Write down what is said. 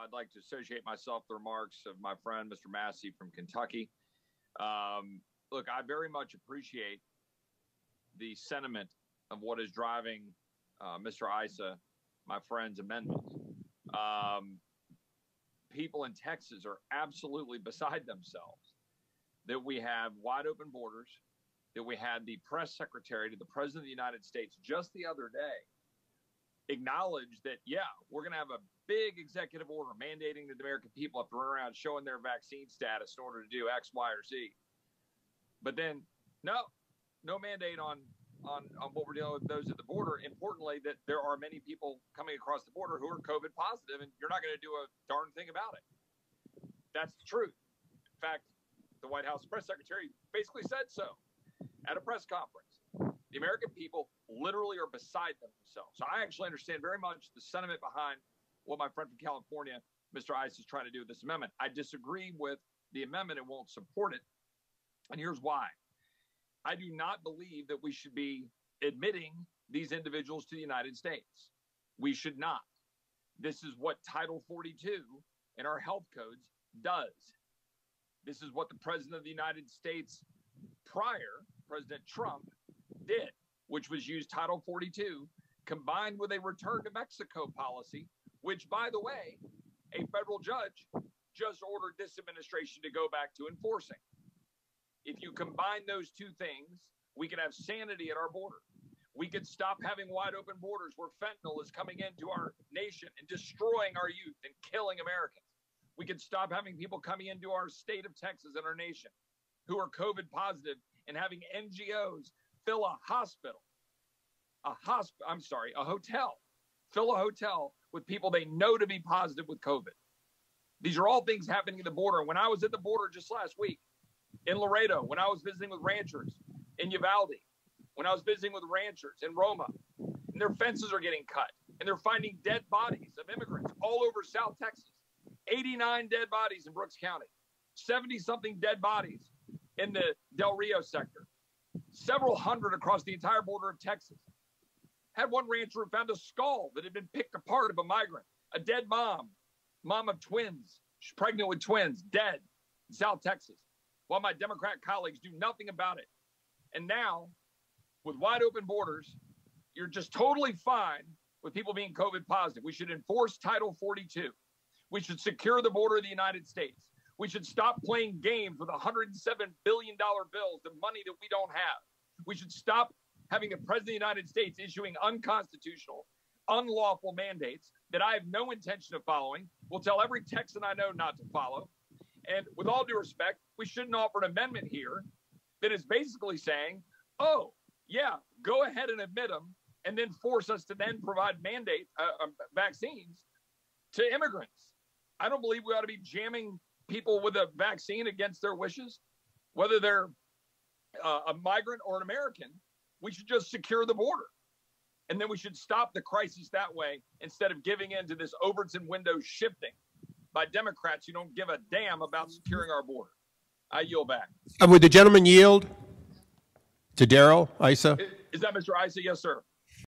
I'd like to associate myself with the remarks of my friend, Mr. Massey from Kentucky. Look, I very much appreciate the sentiment of what is driving Mr. Issa, my friend's amendment. People in Texas are absolutely beside themselves that we have wide open borders, that we had the press secretary to the President of the United States just the other day acknowledge that, yeah, we're going to have a big executive order mandating that the American people have to run around showing their vaccine status in order to do X, Y, or Z. But then, no mandate on what we're dealing with those at the border. Importantly, that there are many people coming across the border who are COVID positive, and you're not going to do a darn thing about it. That's the truth. In fact, the White House press secretary basically said so at a press conference. The American people literally are beside themselves. So I actually understand very much the sentiment behind what my friend from California, Mr. Ice, is trying to do with this amendment. I disagree with the amendment and won't support it. And here's why. I do not believe that we should be admitting these individuals to the United States. We should not. This is what Title 42 in our health codes does. This is what the President of the United States prior, President Trump, did, which was use Title 42 combined with a return to Mexico policy, which, by the way, a federal judge just ordered this administration to go back to enforcing. If you combine those two things, we could have sanity at our border. We could stop having wide open borders where fentanyl is coming into our nation and destroying our youth and killing Americans. We could stop having people coming into our state of Texas and our nation who are COVID positive and having NGOs fill a hotel, fill a hotel with people they know to be positive with COVID. These are all things happening at the border. When I was at the border just last week in Laredo, when I was visiting with ranchers in Uvalde, when I was visiting with ranchers in Roma, and their fences are getting cut, and they're finding dead bodies of immigrants all over South Texas. 89 dead bodies in Brooks County, 70-something dead bodies in the Del Rio sector, several hundred across the entire border of Texas. Had one rancher who found a skull that had been picked apart of a migrant, a dead mom of twins, she's pregnant with twins, dead in South Texas, while my Democrat colleagues do nothing about it. And now, with wide open borders, you're just totally fine with people being COVID positive. We should enforce Title 42. We should secure the border of the United States. We should stop playing games with $107 billion bills, the money that we don't have. We should stop having the President of the United States issuing unconstitutional, unlawful mandates that I have no intention of following. We'll tell every Texan I know not to follow. And with all due respect, we shouldn't offer an amendment here that is basically saying, oh, yeah, go ahead and admit them and then force us to then provide vaccines to immigrants. I don't believe we ought to be jamming people with a vaccine against their wishes, whether they're a migrant or an American. We should just secure the border. And then we should stop the crisis that way instead of giving in to this Overton window shifting by Democrats who don't give a damn about securing our border. I yield back. Would the gentleman yield to Daryl Issa? Is that Mr. Issa? Yes, sir.